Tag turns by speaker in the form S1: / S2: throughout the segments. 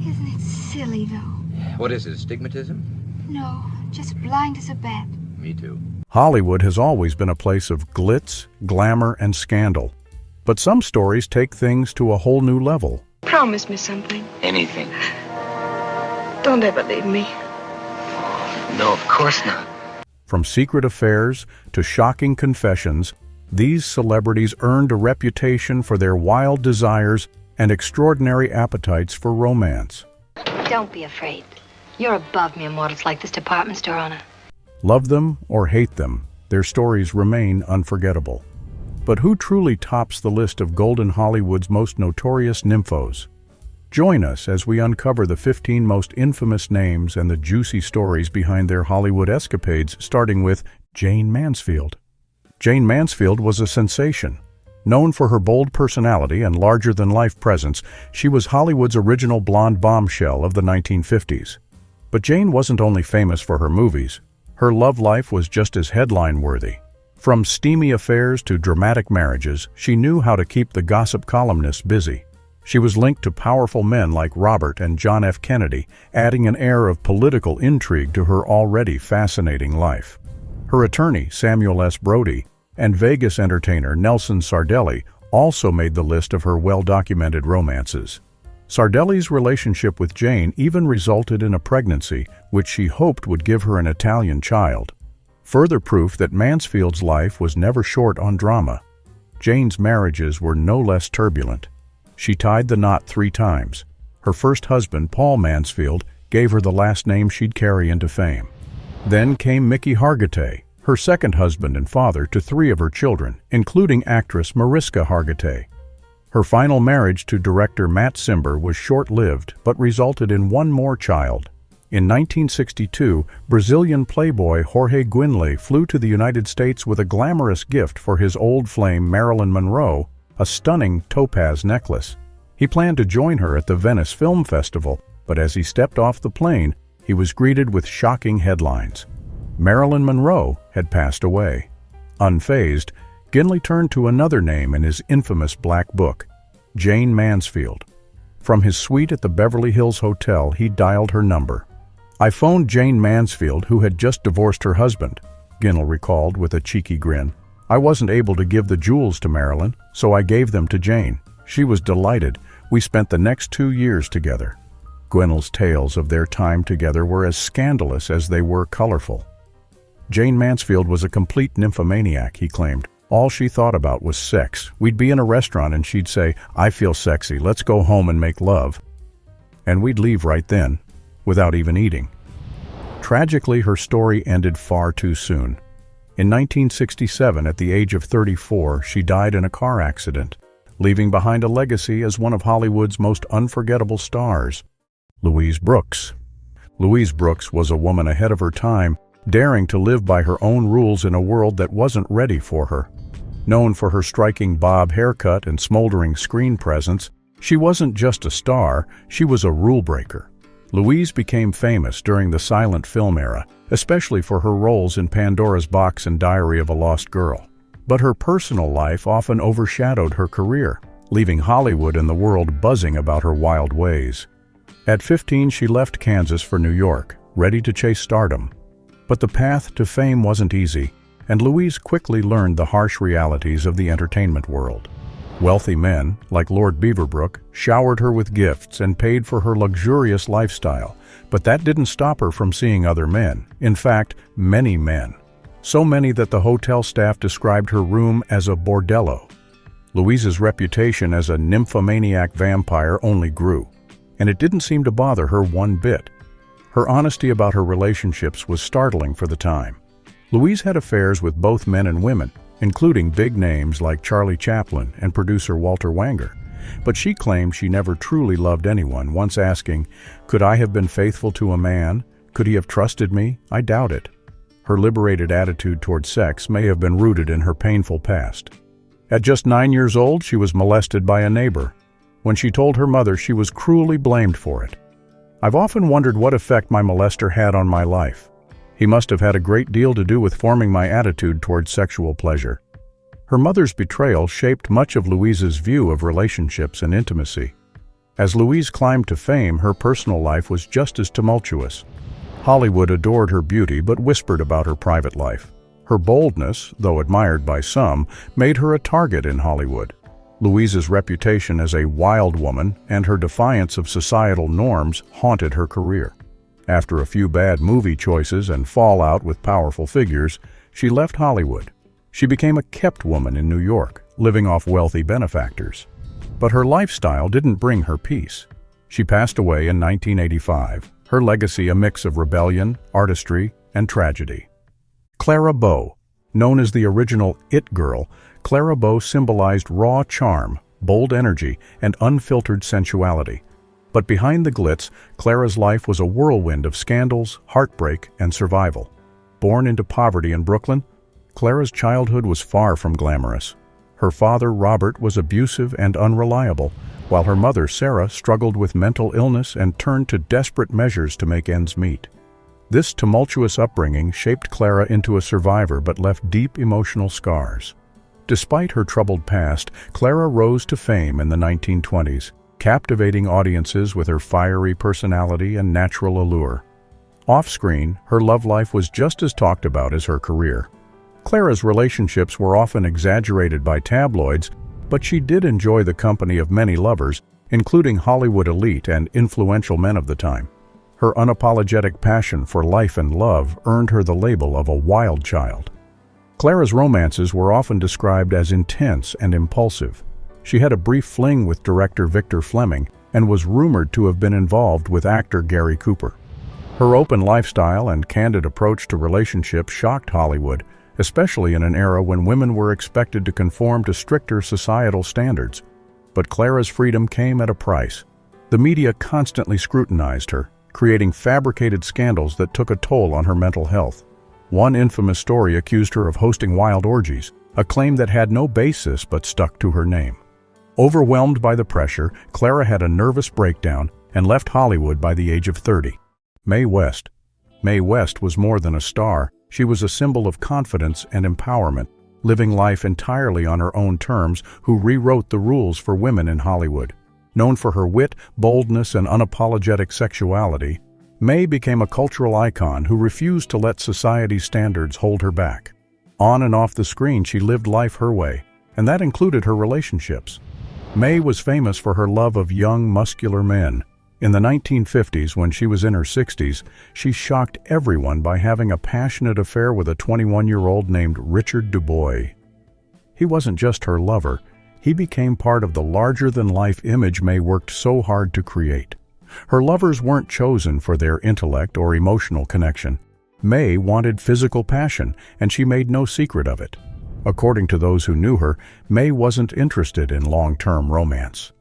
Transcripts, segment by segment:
S1: Isn't it silly, though?
S2: What is it, astigmatism?
S1: No, just blind as a bat.
S2: Me too.
S3: Hollywood has always been a place of glitz, glamour, and scandal. But some stories take things to a whole new level.
S4: Promise me something.
S2: Anything.
S4: Don't ever leave me.
S2: No, of course not.
S3: From secret affairs to shocking confessions, these celebrities earned a reputation for their wild desires and extraordinary appetites for romance.
S5: Don't be afraid. You're above mere mortals like this department store owner.
S3: Love them or hate them, their stories remain unforgettable. But who truly tops the list of Golden Hollywood's most notorious nymphos? Join us as we uncover the 15 most infamous names and the juicy stories behind their Hollywood escapades, starting with Jayne Mansfield. Jayne Mansfield was a sensation. Known for her bold personality and larger-than-life presence, she was Hollywood's original blonde bombshell of the 1950s. But Jayne wasn't only famous for her movies. Her love life was just as headline-worthy. From steamy affairs to dramatic marriages, she knew how to keep the gossip columnists busy. She was linked to powerful men like Robert and John F. Kennedy, adding an air of political intrigue to her already fascinating life. Her attorney, Samuel S. Brody, and Vegas entertainer Nelson Sardelli also made the list of her well-documented romances. Sardelli's relationship with Jayne even resulted in a pregnancy, which she hoped would give her an Italian child. Further proof that Mansfield's life was never short on drama. Jayne's marriages were no less turbulent. She tied the knot 3 times. Her first husband, Paul Mansfield, gave her the last name she'd carry into fame. Then came Mickey Hargitay, her second husband and father to 3 of her children, including actress Mariska Hargitay. Her final marriage to director Matt Cimber was short-lived, but resulted in 1 more child. In 1962, Brazilian playboy Jorge Guinle flew to the United States with a glamorous gift for his old flame Marilyn Monroe, a stunning topaz necklace. He planned to join her at the Venice Film Festival, but as he stepped off the plane, he was greeted with shocking headlines. Marilyn Monroe had passed away. Unfazed, Guinle turned to another name in his infamous black book, Jayne Mansfield. From his suite at the Beverly Hills Hotel, he dialed her number. "I phoned Jayne Mansfield, who had just divorced her husband," Guinle recalled with a cheeky grin. "I wasn't able to give the jewels to Marilyn, so I gave them to Jayne. She was delighted. We spent the next 2 years together." Guinle's tales of their time together were as scandalous as they were colorful. Jayne Mansfield was a complete nymphomaniac, he claimed. All she thought about was sex. We'd be in a restaurant and she'd say, "I feel sexy, let's go home and make love." And we'd leave right then, without even eating. Tragically, her story ended far too soon. In 1967, at the age of 34, she died in a car accident, leaving behind a legacy as one of Hollywood's most unforgettable stars. Louise Brooks. Louise Brooks was a woman ahead of her time, daring to live by her own rules in a world that wasn't ready for her. Known for her striking bob haircut and smoldering screen presence, she wasn't just a star, she was a rule breaker. Louise became famous during the silent film era, especially for her roles in Pandora's Box and Diary of a Lost Girl. But her personal life often overshadowed her career, leaving Hollywood and the world buzzing about her wild ways. At 15, she left Kansas for New York, ready to chase stardom. But the path to fame wasn't easy, and Louise quickly learned the harsh realities of the entertainment world. Wealthy men, like Lord Beaverbrook, showered her with gifts and paid for her luxurious lifestyle, but that didn't stop her from seeing other men, in fact, many men. So many that the hotel staff described her room as a bordello. Louise's reputation as a nymphomaniac vampire only grew, and it didn't seem to bother her one bit. Her honesty about her relationships was startling for the time. Louise had affairs with both men and women, including big names like Charlie Chaplin and producer Walter Wanger. But she claimed she never truly loved anyone, once asking, "Could I have been faithful to a man? Could he have trusted me? I doubt it." Her liberated attitude toward sex may have been rooted in her painful past. At just 9 years old, she was molested by a neighbor. When she told her mother, she was cruelly blamed for it. "I've often wondered what effect my molester had on my life. He must have had a great deal to do with forming my attitude toward sexual pleasure." Her mother's betrayal shaped much of Louise's view of relationships and intimacy. As Louise climbed to fame, her personal life was just as tumultuous. Hollywood adored her beauty but whispered about her private life. Her boldness, though admired by some, made her a target in Hollywood. Louise's reputation as a wild woman and her defiance of societal norms haunted her career. After a few bad movie choices and fallout with powerful figures, she left Hollywood. She became a kept woman in New York, living off wealthy benefactors. But her lifestyle didn't bring her peace. She passed away in 1985, her legacy a mix of rebellion, artistry, and tragedy. Clara Bow. Known as the original It Girl, Clara Bow symbolized raw charm, bold energy, and unfiltered sensuality. But behind the glitz, Clara's life was a whirlwind of scandals, heartbreak, and survival. Born into poverty in Brooklyn, Clara's childhood was far from glamorous. Her father, Robert, was abusive and unreliable, while her mother, Sarah, struggled with mental illness and turned to desperate measures to make ends meet. This tumultuous upbringing shaped Clara into a survivor but left deep emotional scars. Despite her troubled past, Clara rose to fame in the 1920s, captivating audiences with her fiery personality and natural allure. Off-screen, her love life was just as talked about as her career. Clara's relationships were often exaggerated by tabloids, but she did enjoy the company of many lovers, including Hollywood elite and influential men of the time. Her unapologetic passion for life and love earned her the label of a wild child. Clara's romances were often described as intense and impulsive. She had a brief fling with director Victor Fleming and was rumored to have been involved with actor Gary Cooper. Her open lifestyle and candid approach to relationships shocked Hollywood, especially in an era when women were expected to conform to stricter societal standards. But Clara's freedom came at a price. The media constantly scrutinized her, creating fabricated scandals that took a toll on her mental health. One infamous story accused her of hosting wild orgies, a claim that had no basis but stuck to her name. Overwhelmed by the pressure, Clara had a nervous breakdown and left Hollywood by the age of 30. Mae West. Mae West was more than a star. She was a symbol of confidence and empowerment, living life entirely on her own terms, who rewrote the rules for women in Hollywood. Known for her wit, boldness, and unapologetic sexuality, Mae became a cultural icon who refused to let society's standards hold her back. On and off the screen, she lived life her way, and that included her relationships. Mae was famous for her love of young, muscular men. In the 1950s, when she was in her 60s, she shocked everyone by having a passionate affair with a 21-year-old named Richard DuBois. He wasn't just her lover. He became part of the larger-than-life image Mae worked so hard to create. Her lovers weren't chosen for their intellect or emotional connection. Mae wanted physical passion, and she made no secret of it. According to those who knew her, Mae wasn't interested in long-term romance.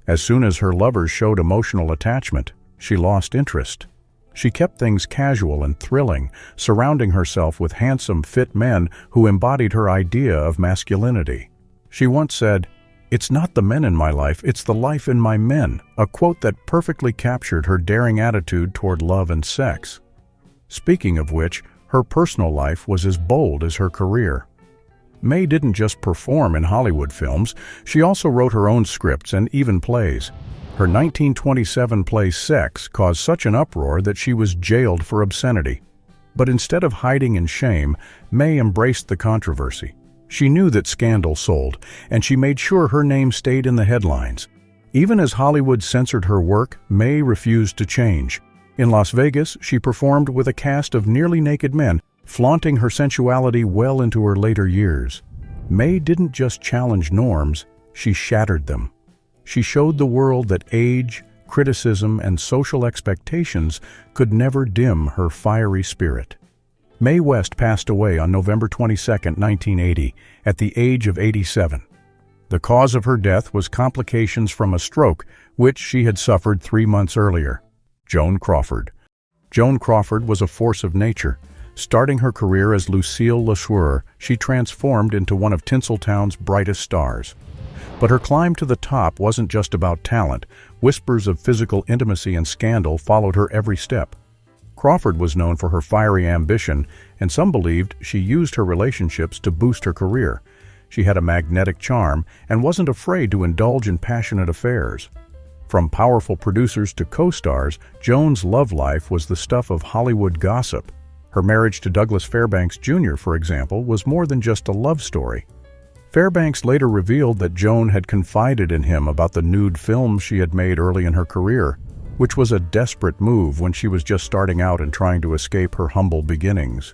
S3: As soon as her lovers showed emotional attachment, she lost interest. She kept things casual and thrilling, surrounding herself with handsome, fit men who embodied her idea of masculinity. She once said, "It's not the men in my life, it's the life in my men," a quote that perfectly captured her daring attitude toward love and sex. Speaking of which, her personal life was as bold as her career. Mae didn't just perform in Hollywood films, she also wrote her own scripts and even plays. Her 1927 play Sex caused such an uproar that she was jailed for obscenity. But instead of hiding in shame, Mae embraced the controversy. She knew that scandal sold, and she made sure her name stayed in the headlines. Even as Hollywood censored her work, Mae refused to change. In Las Vegas, she performed with a cast of nearly naked men, flaunting her sensuality well into her later years. Mae didn't just challenge norms, she shattered them. She showed the world that age, criticism, and social expectations could never dim her fiery spirit. Mae West passed away on November 22, 1980, at the age of 87. The cause of her death was complications from a stroke, which she had suffered 3 months earlier. Joan Crawford. Joan Crawford was a force of nature. Starting her career as Lucille LeSueur, she transformed into one of Tinseltown's brightest stars. But her climb to the top wasn't just about talent. Whispers of physical intimacy and scandal followed her every step. Crawford was known for her fiery ambition, and some believed she used her relationships to boost her career. She had a magnetic charm and wasn't afraid to indulge in passionate affairs. From powerful producers to co-stars, Joan's love life was the stuff of Hollywood gossip. Her marriage to Douglas Fairbanks Jr., for example, was more than just a love story. Fairbanks later revealed that Joan had confided in him about the nude films she had made early in her career, which was a desperate move when she was just starting out and trying to escape her humble beginnings.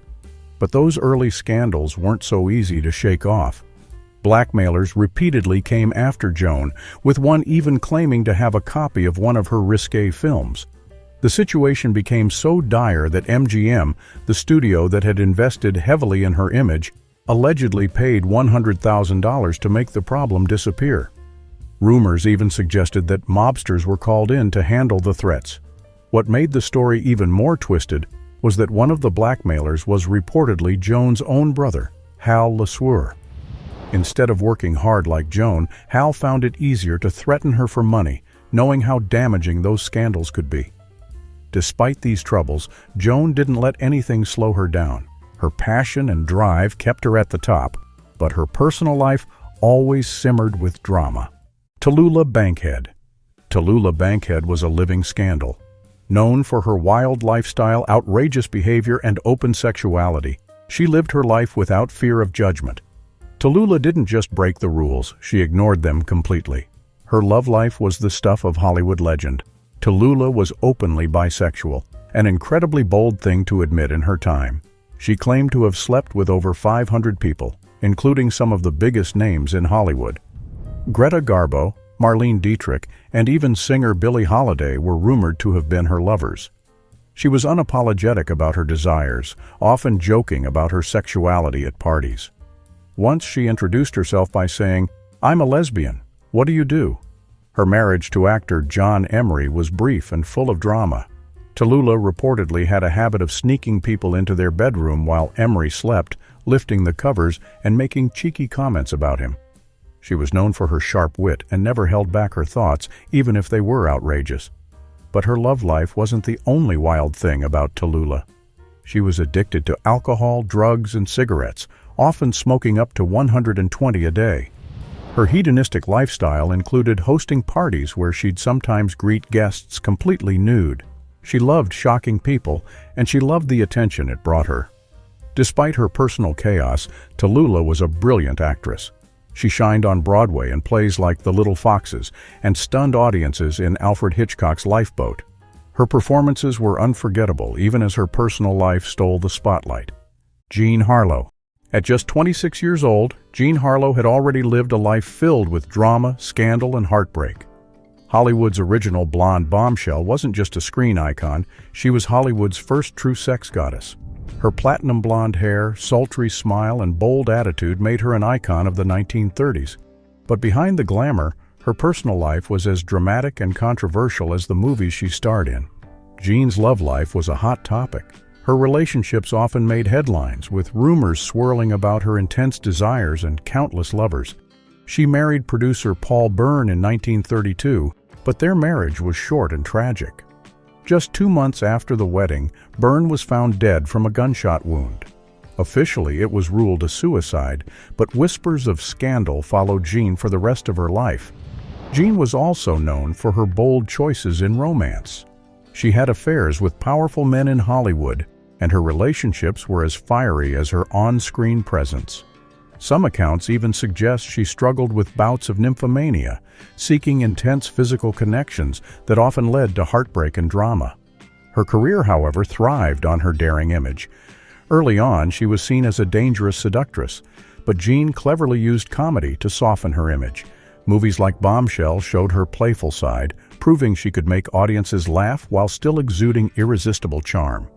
S3: But those early scandals weren't so easy to shake off. Blackmailers repeatedly came after Joan, with one even claiming to have a copy of one of her risque films. The situation became so dire that MGM, the studio that had invested heavily in her image, allegedly paid $100,000 to make the problem disappear. Rumors even suggested that mobsters were called in to handle the threats. What made the story even more twisted was that one of the blackmailers was reportedly Joan's own brother, Hal LeSueur. Instead of working hard like Joan, Hal found it easier to threaten her for money, knowing how damaging those scandals could be. Despite these troubles, Joan didn't let anything slow her down. Her passion and drive kept her at the top, but her personal life always simmered with drama. Tallulah Bankhead. Tallulah Bankhead was a living scandal. Known for her wild lifestyle, outrageous behavior, and open sexuality, she lived her life without fear of judgment. Tallulah didn't just break the rules, she ignored them completely. Her love life was the stuff of Hollywood legend. Tallulah was openly bisexual, an incredibly bold thing to admit in her time. She claimed to have slept with over 500 people, including some of the biggest names in Hollywood. Greta Garbo, Marlene Dietrich, and even singer Billie Holiday were rumored to have been her lovers. She was unapologetic about her desires, often joking about her sexuality at parties. Once she introduced herself by saying, "I'm a lesbian. What do you do?" Her marriage to actor John Emery was brief and full of drama. Tallulah reportedly had a habit of sneaking people into their bedroom while Emery slept, lifting the covers and making cheeky comments about him. She was known for her sharp wit and never held back her thoughts, even if they were outrageous. But her love life wasn't the only wild thing about Tallulah. She was addicted to alcohol, drugs, and cigarettes, often smoking up to 120 a day. Her hedonistic lifestyle included hosting parties where she'd sometimes greet guests completely nude. She loved shocking people, and she loved the attention it brought her. Despite her personal chaos, Tallulah was a brilliant actress. She shined on Broadway in plays like The Little Foxes and stunned audiences in Alfred Hitchcock's Lifeboat. Her performances were unforgettable, even as her personal life stole the spotlight. Jean Harlow. At just 26 years old, Jean Harlow had already lived a life filled with drama, scandal, and heartbreak. Hollywood's original blonde bombshell wasn't just a screen icon, she was Hollywood's first true sex goddess. Her platinum blonde hair, sultry smile, and bold attitude made her an icon of the 1930s. But behind the glamour, her personal life was as dramatic and controversial as the movies she starred in. Jean's love life was a hot topic. Her relationships often made headlines, with rumors swirling about her intense desires and countless lovers. She married producer Paul Byrne in 1932, but their marriage was short and tragic. Just 2 months after the wedding, Byrne was found dead from a gunshot wound. Officially, it was ruled a suicide, but whispers of scandal followed Jean for the rest of her life. Jean was also known for her bold choices in romance. She had affairs with powerful men in Hollywood, and her relationships were as fiery as her on-screen presence. Some accounts even suggest she struggled with bouts of nymphomania, seeking intense physical connections that often led to heartbreak and drama. Her career, however, thrived on her daring image. Early on, she was seen as a dangerous seductress, but Jean cleverly used comedy to soften her image. Movies like Bombshell showed her playful side, proving she could make audiences laugh while still exuding irresistible charm.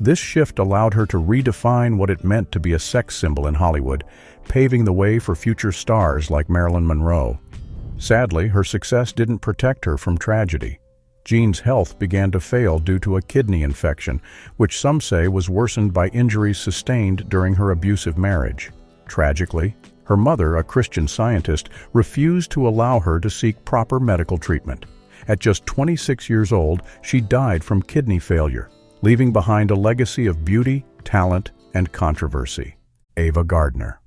S3: This shift allowed her to redefine what it meant to be a sex symbol in Hollywood, paving the way for future stars like Marilyn Monroe. Sadly, her success didn't protect her from tragedy. Jean's health began to fail due to a kidney infection, which some say was worsened by injuries sustained during her abusive marriage. Tragically, her mother, a Christian Scientist, refused to allow her to seek proper medical treatment. At just 26 years old, she died from kidney failure, leaving behind a legacy of beauty, talent, and controversy. Ava Gardner.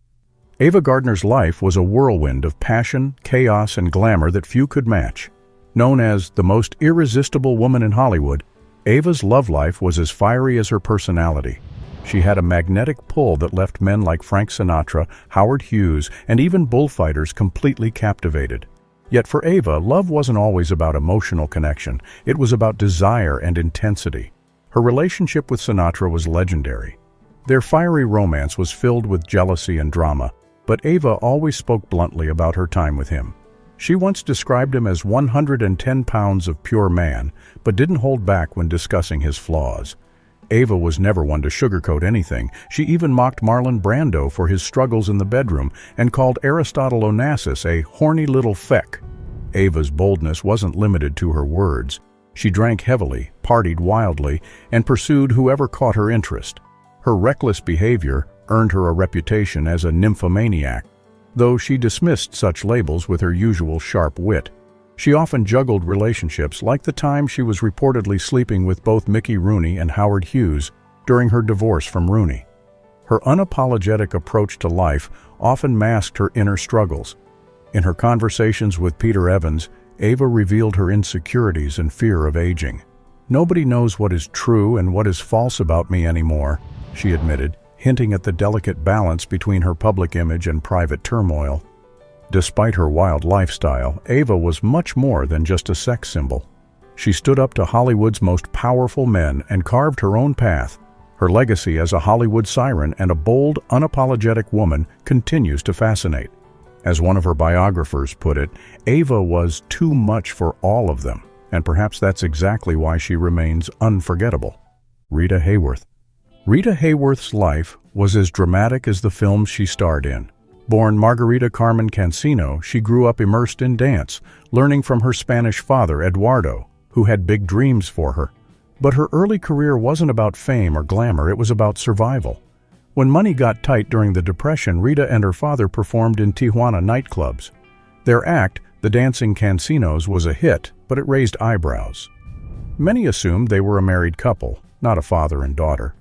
S3: Ava Gardner's life was a whirlwind of passion, chaos, and glamour that few could match. Known as the most irresistible woman in Hollywood, Ava's love life was as fiery as her personality. She had a magnetic pull that left men like Frank Sinatra, Howard Hughes, and even bullfighters completely captivated. Yet for Ava, love wasn't always about emotional connection. It was about desire and intensity. Her relationship with Sinatra was legendary. Their fiery romance was filled with jealousy and drama, but Ava always spoke bluntly about her time with him. She once described him as 110 pounds of pure man, but didn't hold back when discussing his flaws. Ava was never one to sugarcoat anything. She even mocked Marlon Brando for his struggles in the bedroom and called Aristotle Onassis a horny little feck. Ava's boldness wasn't limited to her words. She drank heavily, partied wildly, and pursued whoever caught her interest. Her reckless behavior earned her a reputation as a nymphomaniac, though she dismissed such labels with her usual sharp wit. She often juggled relationships, like the time she was reportedly sleeping with both Mickey Rooney and Howard Hughes during her divorce from Rooney. Her unapologetic approach to life often masked her inner struggles. In her conversations with Peter Evans, Ava revealed her insecurities and fear of aging. "Nobody knows what is true and what is false about me anymore," she admitted, hinting at the delicate balance between her public image and private turmoil. Despite her wild lifestyle, Ava was much more than just a sex symbol. She stood up to Hollywood's most powerful men and carved her own path. Her legacy as a Hollywood siren and a bold, unapologetic woman continues to fascinate. As one of her biographers put it, Ava was too much for all of them, and perhaps that's exactly why she remains unforgettable. Rita Hayworth. Rita Hayworth's life was as dramatic as the films she starred in. Born Margarita Carmen Cancino, she grew up immersed in dance, learning from her Spanish father, Eduardo, who had big dreams for her. But her early career wasn't about fame or glamour, it was about survival. When money got tight during the Depression, Rita and her father performed in Tijuana nightclubs. Their act, The Dancing Cancinos, was a hit, but it raised eyebrows. Many assumed they were a married couple, not a father and daughter.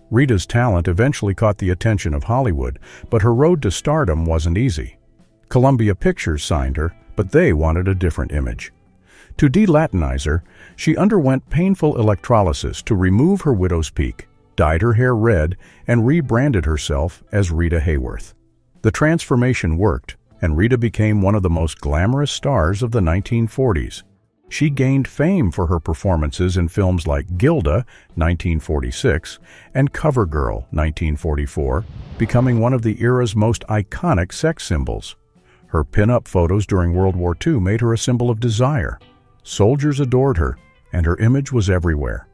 S3: Rita's talent eventually caught the attention of Hollywood, but her road to stardom wasn't easy. Columbia Pictures signed her, but they wanted a different image. To de-Latinize her, she underwent painful electrolysis to remove her widow's peak, dyed her hair red, and rebranded herself as Rita Hayworth. The transformation worked, and Rita became one of the most glamorous stars of the 1940s. She gained fame for her performances in films like Gilda, 1946, and CoverGirl, 1944, becoming one of the era's most iconic sex symbols. Her pin-up photos during World War II made her a symbol of desire. Soldiers adored her, and her image was everywhere.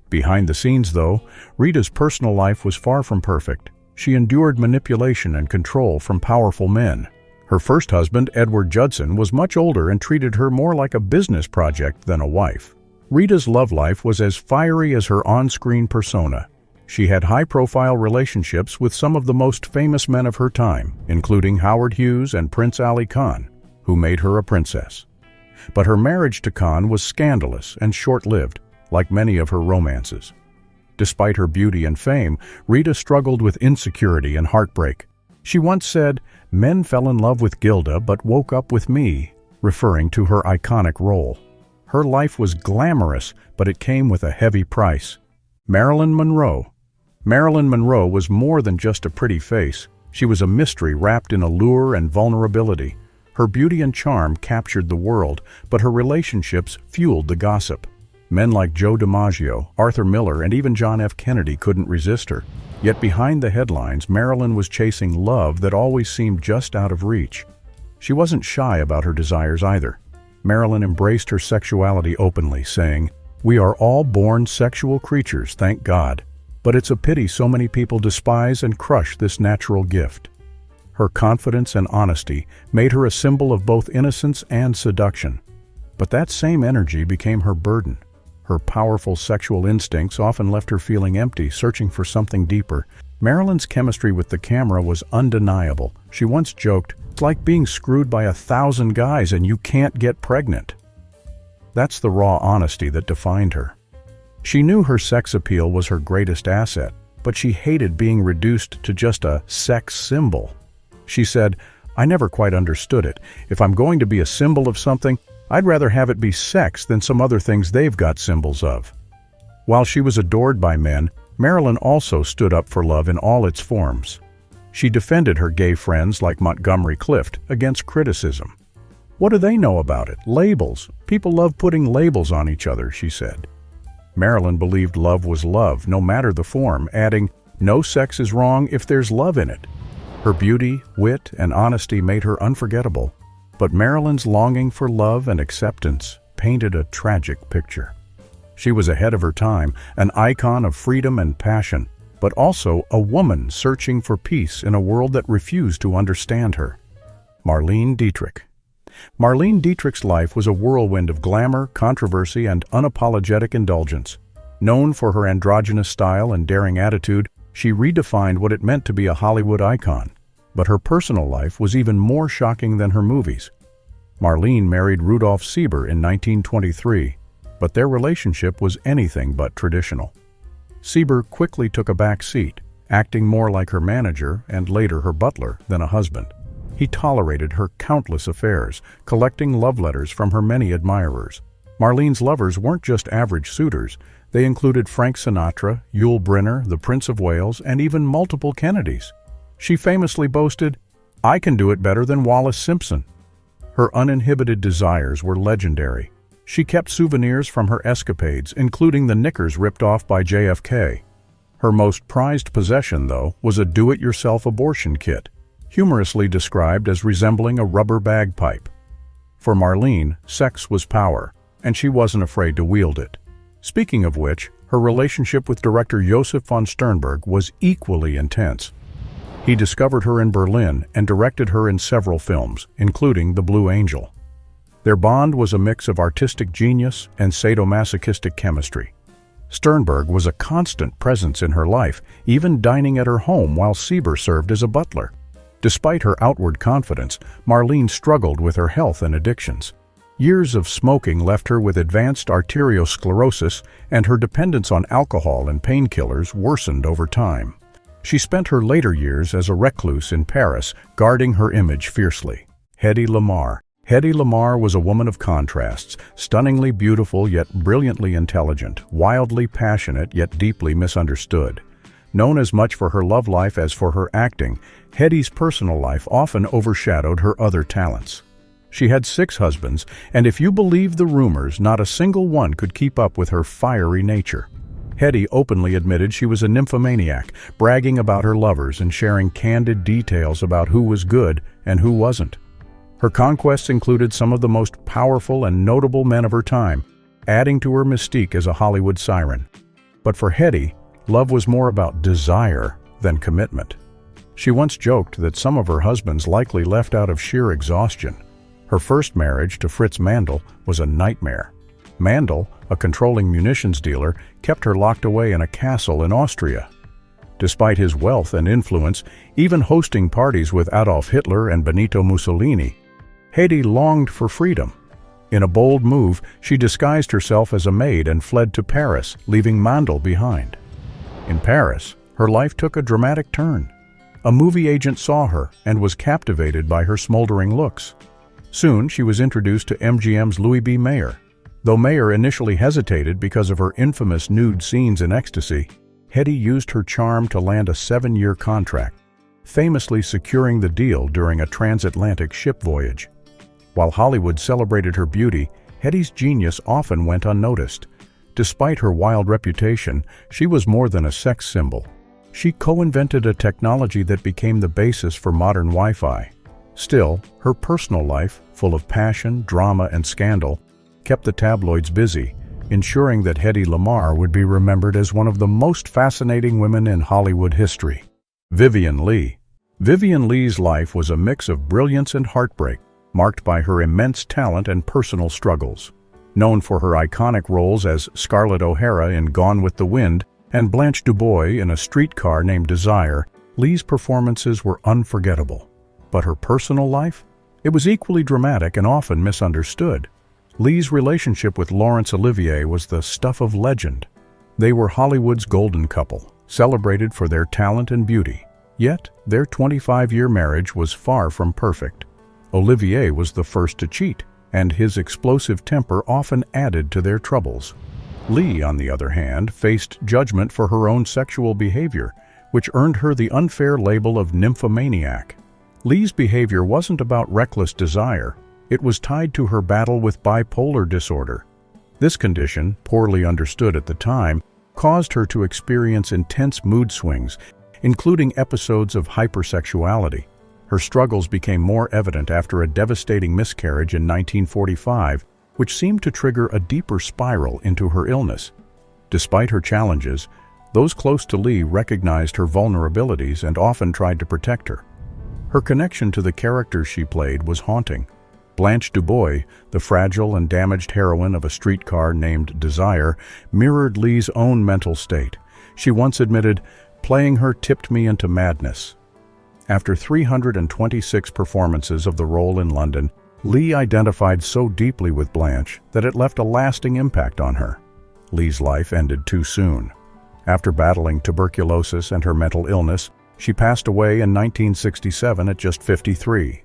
S3: Behind the scenes, though, Rita's personal life was far from perfect. She endured manipulation and control from powerful men. Her first husband, Edward Judson, was much older and treated her more like a business project than a wife. Rita's love life was as fiery as her on-screen persona. She had high-profile relationships with some of the most famous men of her time, including Howard Hughes and Prince Ali Khan, who made her a princess. But her marriage to Khan was scandalous and short-lived, like many of her romances. Despite her beauty and fame, Rita struggled with insecurity and heartbreak. She once said, "Men fell in love with Gilda but woke up with me," referring to her iconic role. Her life was glamorous, but it came with a heavy price. Marilyn Monroe. Marilyn Monroe was more than just a pretty face. She was a mystery wrapped in allure and vulnerability. Her beauty and charm captured the world, but her relationships fueled the gossip. Men like Joe DiMaggio, Arthur Miller, and even John F. Kennedy couldn't resist her. Yet behind the headlines, Marilyn was chasing love that always seemed just out of reach. She wasn't shy about her desires either. Marilyn embraced her sexuality openly, saying, "We are all born sexual creatures, thank God. But it's a pity so many people despise and crush this natural gift." Her confidence and honesty made her a symbol of both innocence and seduction. But that same energy became her burden. Her powerful sexual instincts often left her feeling empty, searching for something deeper. Marilyn's chemistry with the camera was undeniable. She once joked, "It's like being screwed by 1,000 guys and you can't get pregnant." That's the raw honesty that defined her. She knew her sex appeal was her greatest asset, but she hated being reduced to just a sex symbol. She said, "I never quite understood it. If I'm going to be a symbol of something, I'd rather have it be sex than some other things they've got symbols of. While she was adored by men, Marilyn also stood up for love in all its forms. She defended her gay friends like Montgomery Clift against criticism. What do they know about it? Labels. People love putting labels on each other, she said. Marilyn believed love was love, no matter the form, adding, no sex is wrong if there's love in it. Her beauty, wit, and honesty made her unforgettable, but Marilyn's longing for love and acceptance painted a tragic picture. She was ahead of her time, an icon of freedom and passion, but also a woman searching for peace in a world that refused to understand her. Marlene Dietrich. Marlene Dietrich's life was a whirlwind of glamour, controversy, and unapologetic indulgence. Known for her androgynous style and daring attitude, she redefined what it meant to be a Hollywood icon. But her personal life was even more shocking than her movies. Marlene married Rudolf Sieber in 1923, but their relationship was anything but traditional. Sieber quickly took a back seat, acting more like her manager and later her butler than a husband. He tolerated her countless affairs, collecting love letters from her many admirers. Marlene's lovers weren't just average suitors. They included Frank Sinatra, Yul Brynner, the Prince of Wales, and even multiple Kennedys. She famously boasted, "I can do it better than Wallace Simpson." Her uninhibited desires were legendary. She kept souvenirs from her escapades, including the knickers ripped off by JFK. Her most prized possession, though, was a do-it-yourself abortion kit, humorously described as resembling a rubber bagpipe. For Marlene, sex was power, and she wasn't afraid to wield it. Speaking of which, her relationship with director Josef von Sternberg was equally intense. He discovered her in Berlin and directed her in several films, including The Blue Angel. Their bond was a mix of artistic genius and sadomasochistic chemistry. Sternberg was a constant presence in her life, even dining at her home while Sieber served as a butler. Despite her outward confidence, Marlene struggled with her health and addictions. Years of smoking left her with advanced arteriosclerosis, and her dependence on alcohol and painkillers worsened over time. She spent her later years as a recluse in Paris, guarding her image fiercely. Hedy Lamarr. Hedy Lamarr was a woman of contrasts, stunningly beautiful yet brilliantly intelligent, wildly passionate yet deeply misunderstood. Known as much for her love life as for her acting, Hedy's personal life often overshadowed her other talents. She had 6 husbands, and if you believe the rumors, not a single one could keep up with her fiery nature. Hedy openly admitted she was a nymphomaniac, bragging about her lovers and sharing candid details about who was good and who wasn't. Her conquests included some of the most powerful and notable men of her time, adding to her mystique as a Hollywood siren. But for Hedy, love was more about desire than commitment. She once joked that some of her husbands likely left out of sheer exhaustion. Her first marriage to Fritz Mandl was a nightmare. Mandl, a controlling munitions dealer, kept her locked away in a castle in Austria. Despite his wealth and influence, even hosting parties with Adolf Hitler and Benito Mussolini, Hedy longed for freedom. In a bold move, she disguised herself as a maid and fled to Paris, leaving Mandl behind. In Paris, her life took a dramatic turn. A movie agent saw her and was captivated by her smoldering looks. Soon, she was introduced to MGM's Louis B. Mayer. Though Mayer initially hesitated because of her infamous nude scenes in Ecstasy, Hedy used her charm to land a 7-year contract, famously securing the deal during a transatlantic ship voyage. While Hollywood celebrated her beauty, Hedy's genius often went unnoticed. Despite her wild reputation, she was more than a sex symbol. She co-invented a technology that became the basis for modern Wi-Fi. Still, her personal life, full of passion, drama, and scandal, kept the tabloids busy, ensuring that Hedy Lamarr would be remembered as one of the most fascinating women in Hollywood history. Vivien Leigh. Vivien Leigh's life was a mix of brilliance and heartbreak, marked by her immense talent and personal struggles. Known for her iconic roles as Scarlett O'Hara in Gone with the Wind and Blanche DuBois in A Streetcar Named Desire, Leigh's performances were unforgettable. But her personal life? It was equally dramatic and often misunderstood. Leigh's relationship with Laurence Olivier was the stuff of legend. They were Hollywood's golden couple, celebrated for their talent and beauty. Yet, their 25-year marriage was far from perfect. Olivier was the first to cheat, and his explosive temper often added to their troubles. Lee, on the other hand, faced judgment for her own sexual behavior, which earned her the unfair label of nymphomaniac. Lee's behavior wasn't about reckless desire. It was tied to her battle with bipolar disorder. This condition, poorly understood at the time, caused her to experience intense mood swings, including episodes of hypersexuality. Her struggles became more evident after a devastating miscarriage in 1945, which seemed to trigger a deeper spiral into her illness. Despite her challenges, those close to Lee recognized her vulnerabilities and often tried to protect her. Her connection to the characters she played was haunting. Blanche DuBois, the fragile and damaged heroine of A Streetcar Named Desire, mirrored Lee's own mental state. She once admitted, "Playing her tipped me into madness." After 326 performances of the role in London, Lee identified so deeply with Blanche that it left a lasting impact on her. Lee's life ended too soon. After battling tuberculosis and her mental illness, she passed away in 1967 at just 53.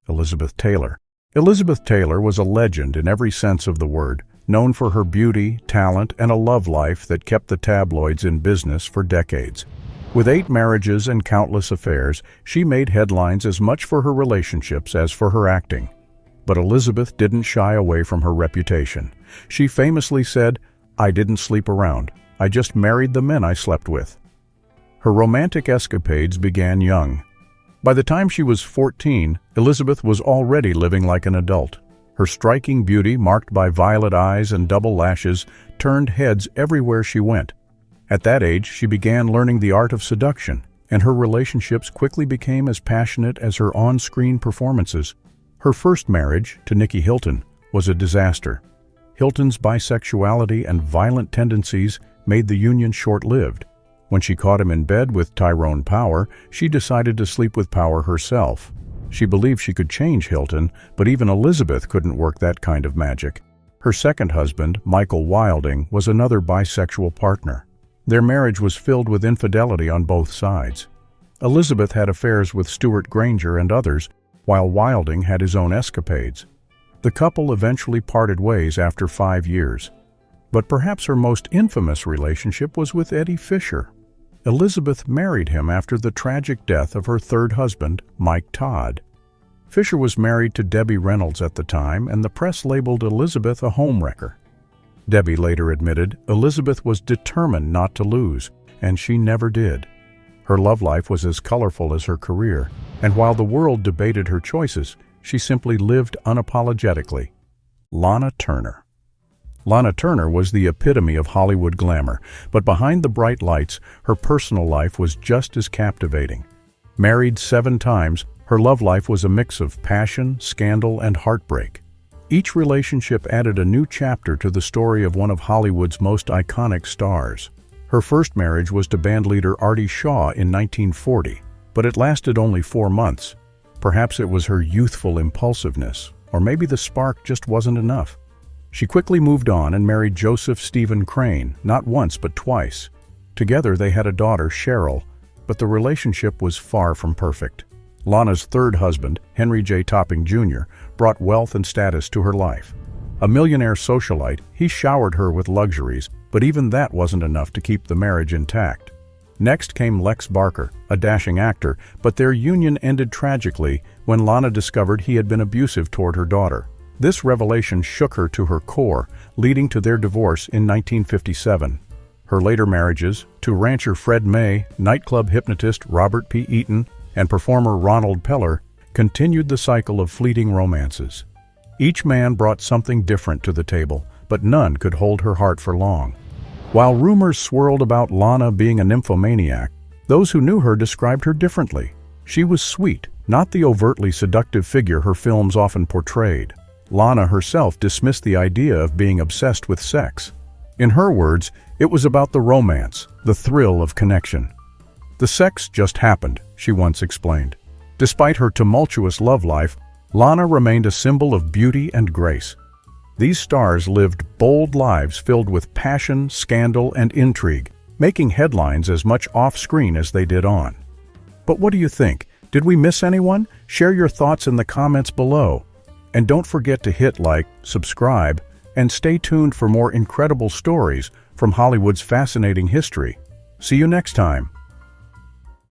S3: Elizabeth Taylor. Elizabeth Taylor was a legend in every sense of the word, known for her beauty, talent, and a love life that kept the tabloids in business for decades. With 8 marriages and countless affairs, she made headlines as much for her relationships as for her acting. But Elizabeth didn't shy away from her reputation. She famously said, "I didn't sleep around. I just married the men I slept with." Her romantic escapades began young. By the time she was 14, Elizabeth was already living like an adult. Her striking beauty, marked by violet eyes and double lashes, turned heads everywhere she went. At that age, she began learning the art of seduction, and her relationships quickly became as passionate as her on-screen performances. Her first marriage, to Nicky Hilton, was a disaster. Hilton's bisexuality and violent tendencies made the union short-lived. When she caught him in bed with Tyrone Power, she decided to sleep with Power herself. She believed she could change Hilton, but even Elizabeth couldn't work that kind of magic. Her second husband, Michael Wilding, was another bisexual partner. Their marriage was filled with infidelity on both sides. Elizabeth had affairs with Stuart Granger and others, while Wilding had his own escapades. The couple eventually parted ways after 5 years. But perhaps her most infamous relationship was with Eddie Fisher. Elizabeth married him after the tragic death of her third husband, Mike Todd. Fisher was married to Debbie Reynolds at the time, and the press labeled Elizabeth a homewrecker. Debbie later admitted Elizabeth was determined not to lose, and she never did. Her love life was as colorful as her career, and while the world debated her choices, she simply lived unapologetically. Lana Turner. Lana Turner was the epitome of Hollywood glamour, but behind the bright lights, her personal life was just as captivating. Married 7 times, her love life was a mix of passion, scandal, and heartbreak. Each relationship added a new chapter to the story of one of Hollywood's most iconic stars. Her first marriage was to bandleader Artie Shaw in 1940, but it lasted only 4 months. Perhaps it was her youthful impulsiveness, or maybe the spark just wasn't enough. She quickly moved on and married Joseph Stephen Crane, not once but twice. Together they had a daughter, Cheryl, but the relationship was far from perfect. Lana's third husband, Henry J. Topping Jr., brought wealth and status to her life. A millionaire socialite, he showered her with luxuries, but even that wasn't enough to keep the marriage intact. Next came Lex Barker, a dashing actor, but their union ended tragically when Lana discovered he had been abusive toward her daughter. This revelation shook her to her core, leading to their divorce in 1957. Her later marriages, to rancher Fred May, nightclub hypnotist Robert P. Eaton, and performer Ronald Peller, continued the cycle of fleeting romances. Each man brought something different to the table, but none could hold her heart for long. While rumors swirled about Lana being a nymphomaniac, those who knew her described her differently. She was sweet, not the overtly seductive figure her films often portrayed. Lana herself dismissed the idea of being obsessed with sex. In her words, it was about the romance, the thrill of connection. "The sex just happened," she once explained. Despite her tumultuous love life, Lana remained a symbol of beauty and grace. These stars lived bold lives filled with passion, scandal, and intrigue, making headlines as much off-screen as they did on. But what do you think? Did we miss anyone? Share your thoughts in the comments below. And don't forget to hit like, subscribe, and stay tuned for more incredible stories from Hollywood's fascinating history. See you next time.